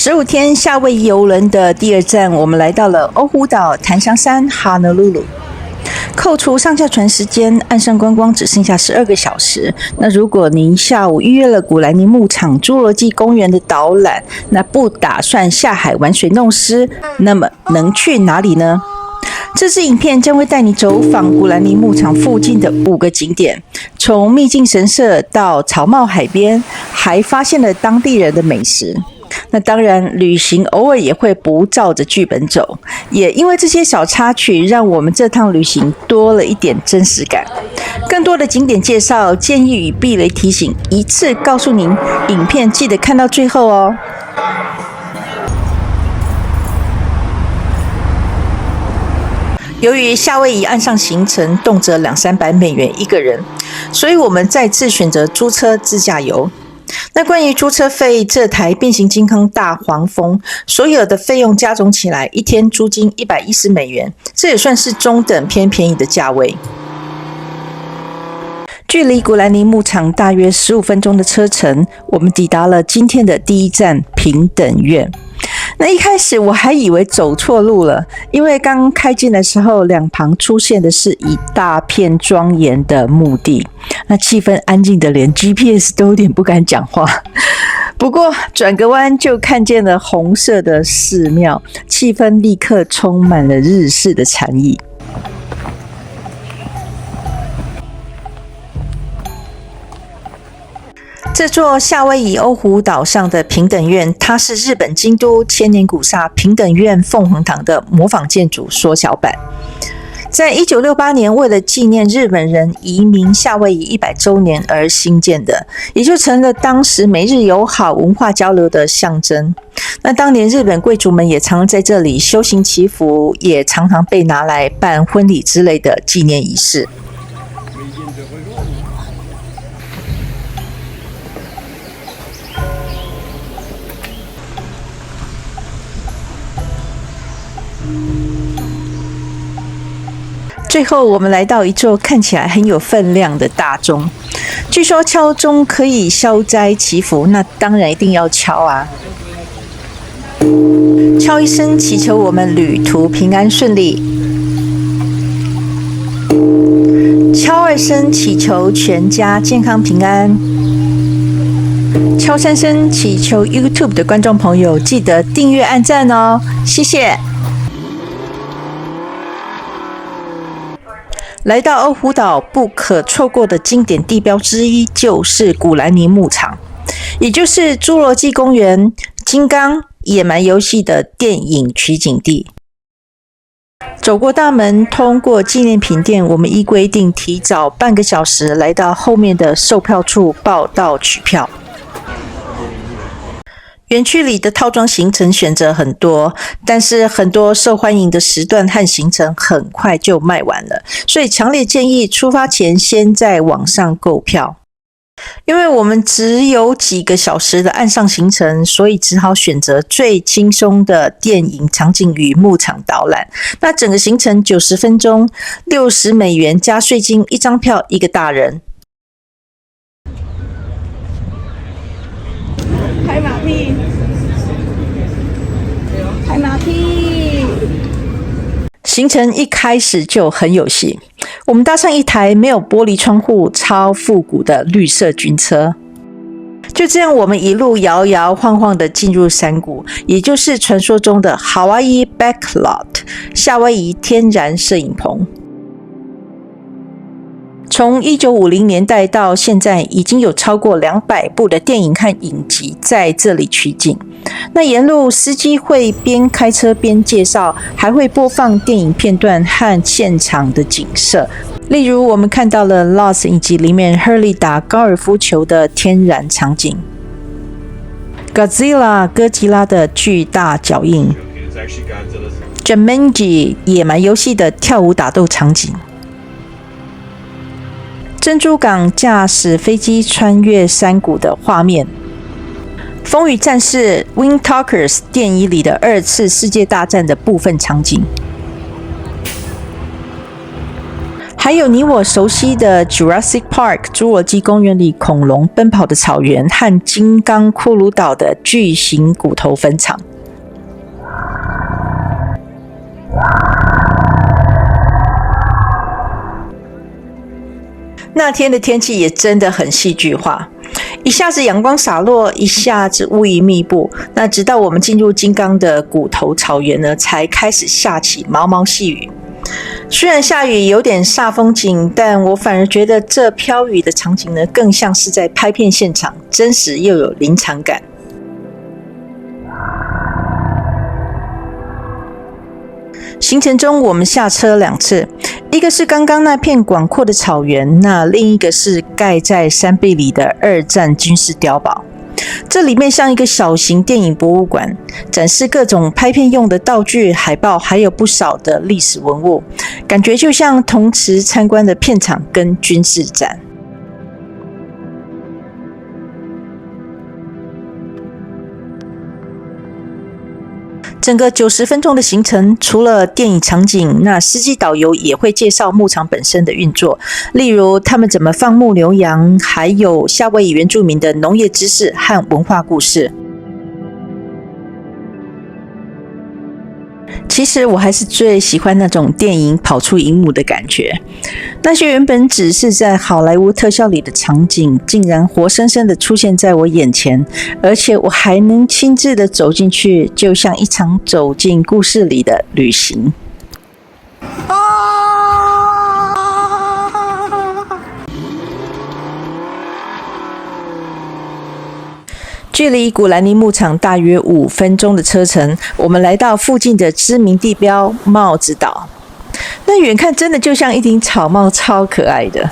15天夏威夷邮轮的第二站，我们来到了欧胡岛檀香山哈纳鲁鲁。扣除上下船时间，岸上观光只剩下12个小时。那如果您下午预约了古兰尼牧场、侏罗纪公园的导览，那不打算下海玩水弄湿，那么能去哪里呢？这支影片将会带你走访古兰尼牧场附近的5个景点，从秘境神社到草帽海边，还发现了当地人的美食。那当然，旅行偶尔也会不照着剧本走，也因为这些小插曲，让我们这趟旅行多了一点真实感。更多的景点介绍、建议与避雷提醒，一次告诉您，影片记得看到最后哦。由于夏威夷岸上行程动辄200-300美元一个人，所以我们再次选择租车自驾游。那关于租车费，这台变形金刚大黄蜂所有的费用加总起来，一天租金110美元，这也算是中等偏便宜的价位。距离古兰尼牧场大约15分钟的车程，我们抵达了今天的第一站平等院。那一开始我还以为走错路了，因为刚开进的时候，两旁出现的是一大片庄严的墓地，那气氛安静的连 GPS 都有点不敢讲话。不过转个弯就看见了红色的寺庙，气氛立刻充满了日式的禅意。这座夏威夷欧胡岛上的平等院，它是日本京都千年古刹平等院凤凰堂的模仿建筑缩小版。在1968年，为了纪念日本人移民夏威夷100周年而兴建的，也就成了当时美日友好文化交流的象征。那当年日本贵族们也常在这里修行祈福，也常常被拿来办婚礼之类的纪念仪式。最后，我们来到一座看起来很有分量的大钟。据说敲钟可以消灾祈福，那当然一定要敲啊！敲一声，祈求我们旅途平安顺利；敲2声，祈求全家健康平安；敲3声，祈求 YouTube 的观众朋友记得订阅、按赞哦，谢谢。来到欧胡岛不可错过的经典地标之一，就是古兰尼牧场，也就是侏罗纪公园、金刚、野蛮游戏的电影取景地。走过大门，通过纪念品店，我们依规定提早半个小时来到后面的售票处报到取票。园区里的套装行程选择很多，但是很多受欢迎的时段和行程很快就卖完了，所以强烈建议出发前先在网上购票。因为我们只有几个小时的岸上行程，所以只好选择最轻松的电影场景与牧场导览。那整个行程90分钟，60美元加税金，1张票1个大人。拍马屁，拍马屁。行程一开始就很有戏，我们搭上一台没有玻璃窗户、超复古的绿色军车。就这样，我们一路摇摇晃晃地进入山谷，也就是传说中的 Hawaii Backlot 夏威夷天然摄影棚。从1950年代到现在，已经有超过200部的电影和影集在这里取景。那沿路司机会边开车边介绍，还会播放电影片段和现场的景色。例如，我们看到了《Lost》影集里面 Hurley 打高尔夫球的天然场景， Godzilla 哥吉拉的巨大脚印， Jumanji 野蛮游戏的跳舞打斗场景，珍珠港驾驶飞机穿越山谷的画面，风雨战士 Wind Talkers 电影里的2次世界大战的部分场景，还有你我熟悉的 Jurassic Park 侏罗纪公园里恐龙奔跑的草原和金刚骷髅岛的巨型骨头坟场。那天的天气也真的很戏剧化，一下子阳光洒落，一下子乌云密布。那直到我们进入金刚的骨头草原呢，才开始下起毛毛细雨。虽然下雨有点煞风景，但我反而觉得这飘雨的场景呢，更像是在拍片现场，真实又有临场感。行程中我们下车2次，一个是刚刚那片广阔的草原，那另一个是盖在山壁里的2战军事碉堡。这里面像一个小型电影博物馆，展示各种拍片用的道具、海报，还有不少的历史文物，感觉就像同时参观的片场跟军事展。整个90分钟的行程，除了电影场景，那司机导游也会介绍牧场本身的运作，例如他们怎么放牧牛羊，还有夏威夷原住民的农业知识和文化故事。其实我还是最喜欢那种电影跑出荧幕的感觉，那些原本只是在好莱坞特效里的场景，竟然活生生的出现在我眼前，而且我还能亲自的走进去，就像一场走进故事里的旅行。距离古兰尼牧场大约5分钟的车程，我们来到附近的知名地标帽子岛。那远看真的就像一顶草帽，超可爱的。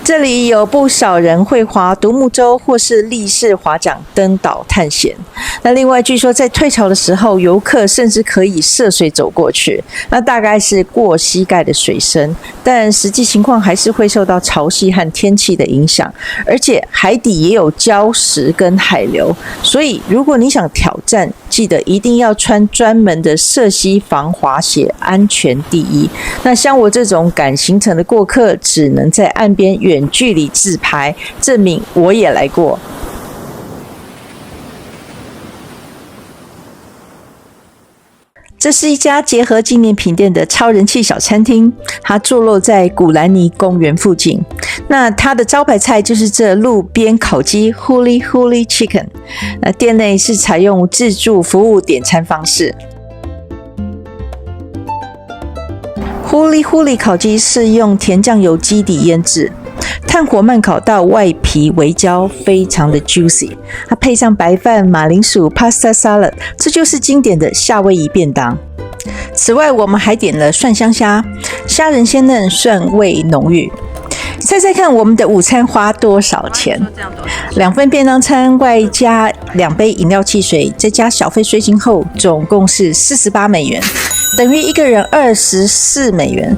这里有不少人会划独木舟或是立式划桨登岛探险。那另外据说在退潮的时候，游客甚至可以涉水走过去，那大概是过膝盖的水深，但实际情况还是会受到潮汐和天气的影响，而且海底也有礁石跟海流，所以如果你想挑战，记得一定要穿专门的涉溪防滑鞋，安全第一。那像我这种赶行程的过客，只能在岸边远距离自拍，证明我也来过。这是一家结合纪念品店的超人气小餐厅，它坐落在古兰尼公园附近。那它的招牌菜就是这路边烤鸡 Huli Huli Chicken。店内是采用自助服务点餐方式。Huli Huli 烤鸡是用甜酱油基底腌制，炭火慢烤到外皮微焦，非常的 juicy。它配上白饭、马铃薯、pasta salad， 这就是经典的夏威夷便当。此外，我们还点了蒜香虾，虾仁鲜嫩，蒜味浓郁。猜猜看，我们的午餐花多少钱？2份便当餐外加2杯饮料汽水，再加小费税金后，总共是48美元，等于一个人24美元。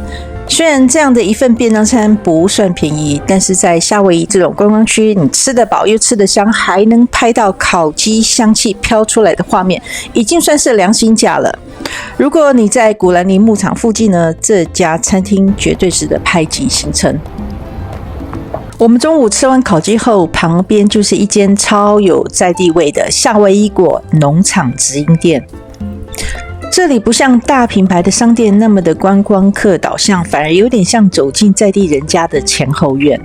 虽然这样的一份便当餐不算便宜，但是在夏威夷这种观光区，你吃得饱又吃得香，还能拍到烤鸡香气飘出来的画面，已经算是良心价了。如果你在古兰尼牧场附近呢，这家餐厅绝对值得拍景行程。我们中午吃完烤鸡后，旁边就是一间超有在地味的夏威夷果农场直营店。这里不像大品牌的商店那么的观光客导向，反而有点像走进在地人家的前后院。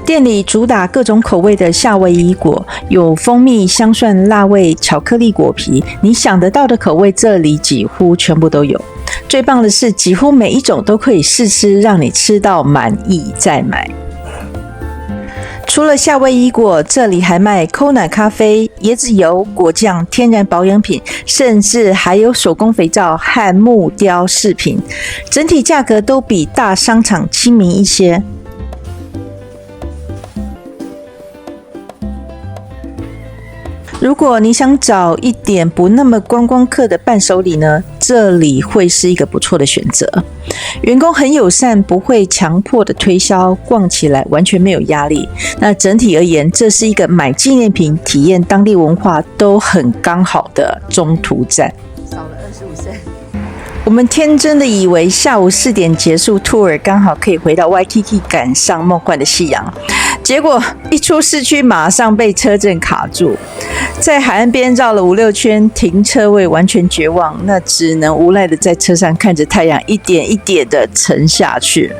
店里主打各种口味的夏威夷果，有蜂蜜、香蒜、辣味、巧克力果皮，你想得到的口味这里几乎全部都有。最棒的是，几乎每一种都可以试吃，让你吃到满意再买。除了夏威夷果，这里还卖 Kona 咖啡、椰子油、果酱、天然保养品，甚至还有手工肥皂和木雕饰品，整体价格都比大商场亲民一些。如果你想找一点不那么观光客的伴手礼呢，这里会是一个不错的选择。员工很友善，不会强迫的推销，逛起来完全没有压力。那整体而言，这是一个买纪念品、体验当地文化都很刚好的中途站。少了25cent。我们天真的以为下午4点结束 tour， 刚好可以回到 Waikiki 赶上梦幻的夕阳。结果一出市区，马上被车阵卡住，在海岸边绕了5-6圈，停车位完全绝望，那只能无奈的在车上看着太阳一点一点的沉下去。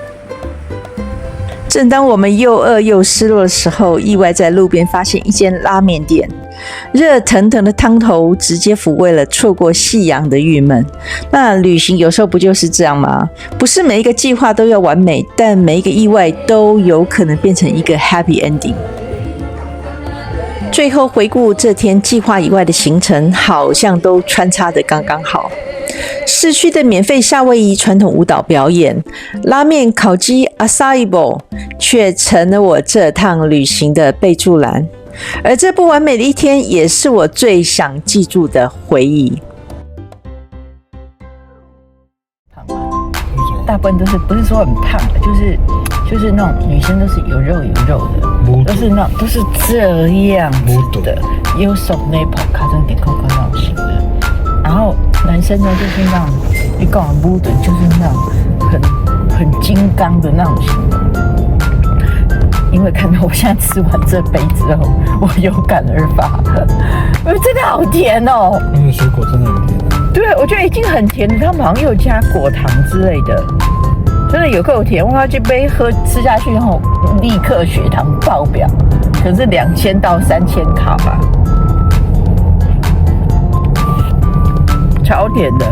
正当我们又饿又失落的时候，意外在路边发现一间拉面店，热腾腾的汤头直接抚慰了错过夕阳的郁闷。那旅行有时候不就是这样吗？不是每一个计划都要完美，但每一个意外都有可能变成一个 happy ending。最后回顾这天计划以外的行程，好像都穿插得刚刚好。市区的免费夏威夷传统舞蹈表演、拉面、烤鸡、Acai Bowl 却成了我这趟旅行的备注栏。而这不完美的一天，也是我最想记住的回忆。大部分都是不是说很胖的，就是那种女生都是有肉的，都是那种都是这样子的，有手那跑卡成点扣扣那种型的。然后男生呢就是那种一讲母的，就是那种很金刚的那种型的。因为看到我现在吃完这杯之后，我有感而发，真的好甜哦！那个水果真的很甜。对，我觉得已经很甜了，他们好像又加果糖之类的，真的有够甜。哇，这杯吃下去然后立刻血糖爆表，可是2000到3000卡吧，超甜的。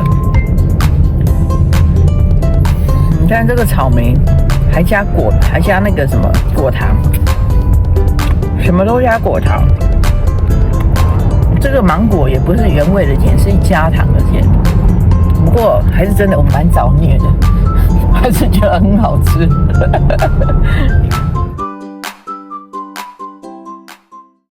你看这个草莓。还加那个什么果糖，什么都加果糖。这个芒果也不是原味的甜，是加糖的甜。不过还是真的我蛮找虐的，还是觉得很好吃。